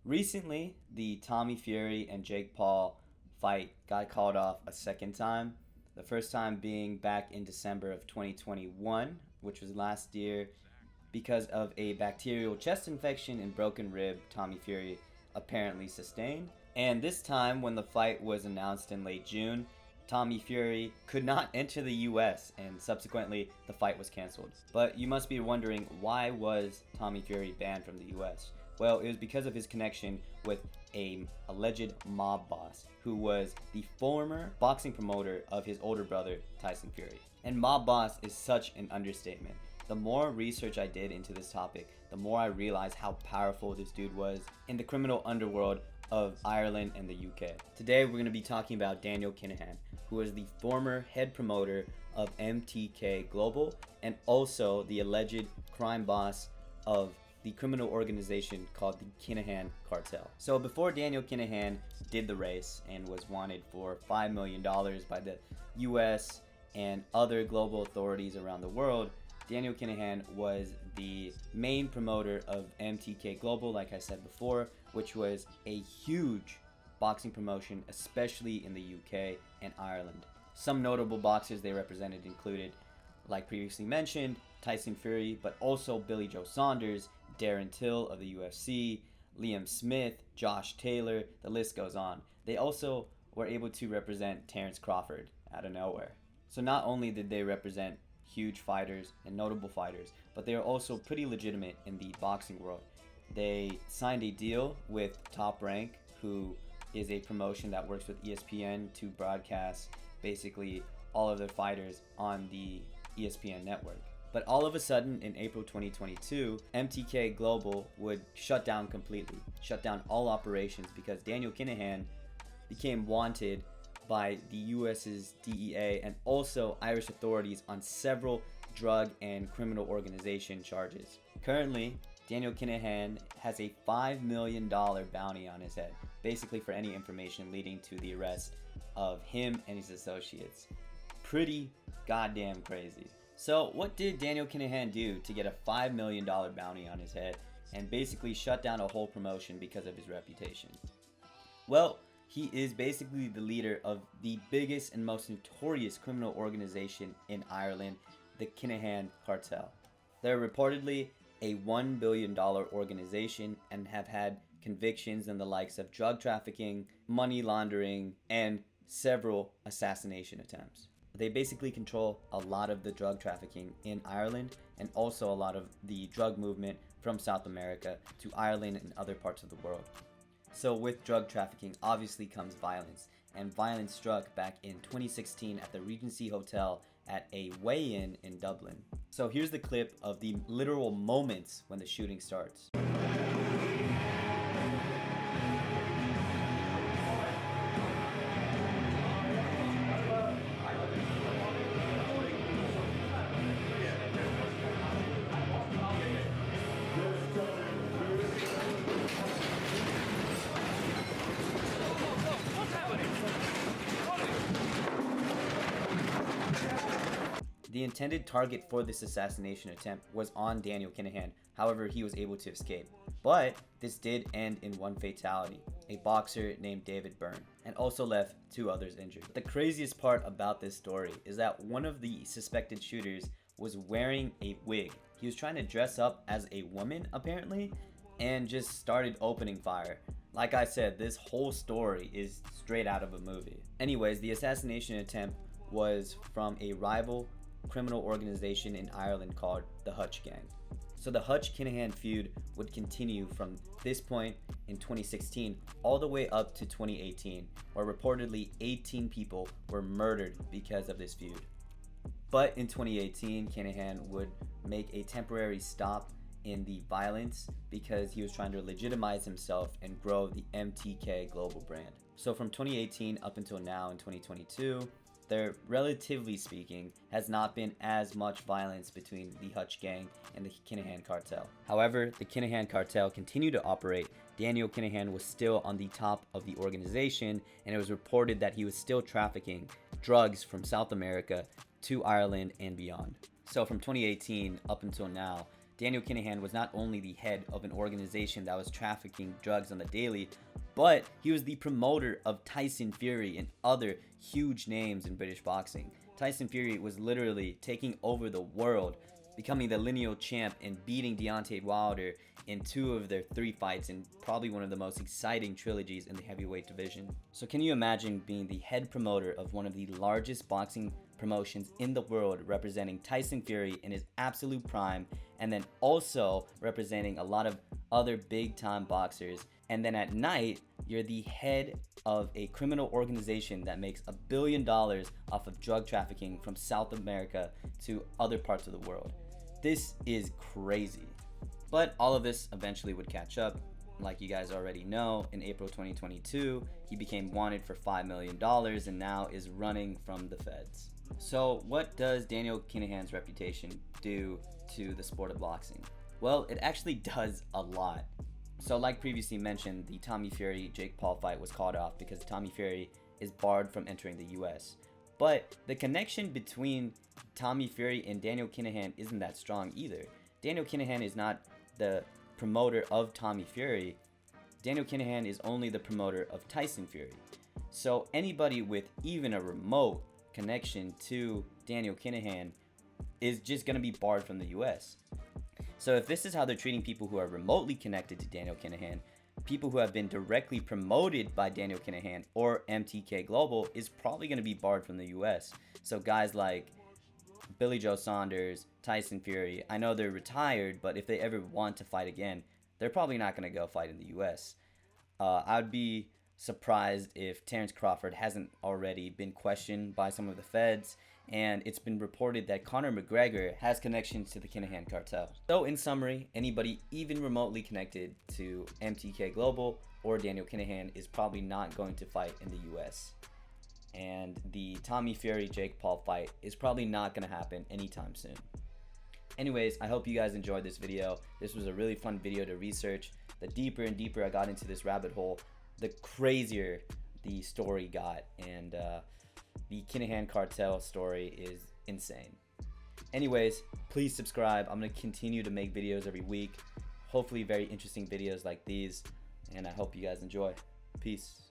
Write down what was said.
Recently, the Tommy Fury and Jake Paul fight got called off a second time. The first time being back in December of 2021, which was last year, because of a bacterial chest infection and broken rib Tommy Fury apparently sustained. And this time, when the fight was announced in late June, Tommy Fury could not enter the US and subsequently the fight was canceled. But you must be wondering, why was Tommy Fury banned from the US? Well, it was because of his connection with a alleged mob boss who was the former boxing promoter of his older brother, Tyson Fury. And mob boss is such an understatement. The more research I did into this topic, the more I realized how powerful this dude was in the criminal underworld of Ireland and the UK. Today we're going to be talking about Daniel Kinahan, who is the former head promoter of MTK Global and also the alleged crime boss of the criminal organization called the Kinahan Cartel. So before Daniel Kinahan did the race and was wanted for $5 million by the US and other global authorities around the world, Daniel Kinahan was the main promoter of MTK Global, like I said before, which was a huge boxing promotion, especially in the UK and Ireland. Some notable boxers they represented included, like previously mentioned, Tyson Fury, but also Billy Joe Saunders, Darren Till of the UFC, Liam Smith, Josh Taylor, the list goes on. They also were able to represent Terrence Crawford out of nowhere. So not only did they represent huge fighters and notable fighters, but they are also pretty legitimate in the boxing world. They signed a deal with Top Rank, who is a promotion that works with ESPN to broadcast basically all of their fighters on the ESPN network. But all of a sudden in April 2022, MTK Global would shut down completely, shut down all operations because Daniel Kinahan became wanted by the US's DEA and also Irish authorities on several drug and criminal organization charges. Currently, Daniel Kinahan has a $5 million bounty on his head, basically for any information leading to the arrest of him and his associates. Pretty goddamn crazy. So what did Daniel Kinahan do to get a $5 million bounty on his head and basically shut down a whole promotion because of his reputation? Well, he is basically the leader of the biggest and most notorious criminal organization in Ireland, the Kinahan Cartel. They're reportedly a $1 billion organization and have had convictions in the likes of drug trafficking, money laundering, and several assassination attempts. They basically control a lot of the drug trafficking in Ireland and also a lot of the drug movement from South America to Ireland and other parts of the world. So with drug trafficking obviously comes violence, and violence struck back in 2016 at the Regency Hotel at a weigh-in in Dublin. So here's the clip of the literal moments when the shooting starts. The intended target for this assassination attempt was on Daniel Kinahan, however he was able to escape. But this did end in one fatality, a boxer named David Byrne, and also left two others injured. The craziest part about this story is that one of the suspected shooters was wearing a wig. He was trying to dress up as a woman apparently, and just started opening fire. Like I said, this whole story is straight out of a movie. Anyways, the assassination attempt was from a rival criminal organization in Ireland called the Hutch Gang. So the Hutch-Kinahan feud would continue from this point in 2016 all the way up to 2018, where reportedly 18 people were murdered because of this feud. But in 2018, Kinahan would make a temporary stop in the violence because he was trying to legitimize himself and grow the MTK Global brand. So from 2018 up until now in 2022, there, relatively speaking, has not been as much violence between the Hutch Gang and the Kinahan Cartel. However, the Kinahan Cartel continued to operate. Daniel Kinahan was still on the top of the organization, and it was reported that he was still trafficking drugs from South America to Ireland and beyond. So from 2018 up until now, Daniel Kinahan was not only the head of an organization that was trafficking drugs on the daily, but he was the promoter of Tyson Fury and other huge names in British boxing. Tyson Fury was literally taking over the world, becoming the lineal champ and beating Deontay Wilder in 2 of their 3 fights in probably one of the most exciting trilogies in the heavyweight division. So can you imagine being the head promoter of one of the largest boxing promotions in the world, representing Tyson Fury in his absolute prime, and then also representing a lot of other big time boxers, and then at night you're the head of a criminal organization that makes $1 billion off of drug trafficking from South America to other parts of the world. This is crazy. But all of this eventually would catch up. Like you guys already know, in April 2022, he became wanted for $5 million and now is running from the feds. So what does Daniel Kinahan's reputation do to the sport of boxing? Well, it actually does a lot. So like previously mentioned, the Tommy Fury-Jake Paul fight was called off because Tommy Fury is barred from entering the US. But the connection between Tommy Fury and Daniel Kinahan isn't that strong either. Daniel Kinahan is not the promoter of Tommy Fury. Daniel Kinahan is only the promoter of Tyson Fury. So anybody with even a remote connection to Daniel Kinahan is just going to be barred from the US. So if this is how they're treating people who are remotely connected to Daniel Kinahan, people who have been directly promoted by Daniel Kinahan or MTK Global is probably going to be barred from the US. So guys like Billy Joe Saunders, Tyson Fury, I know they're retired, but if they ever want to fight again, they're probably not going to go fight in the US. I'd be surprised if Terrence Crawford hasn't already been questioned by some of the feds, and it's been reported that Conor McGregor has connections to the Kinahan Cartel. So in summary, anybody even remotely connected to MTK Global or Daniel Kinahan is probably not going to fight in the US. And the Tommy Fury-Jake Paul fight is probably not going to happen anytime soon. Anyways, I hope you guys enjoyed this video. This was a really fun video to research. The deeper and deeper I got into this rabbit hole, the crazier the story got, and the Kinahan Cartel story is insane. Anyways, please subscribe. I'm going to continue to make videos every week, hopefully very interesting videos like these, and I hope you guys enjoy. Peace.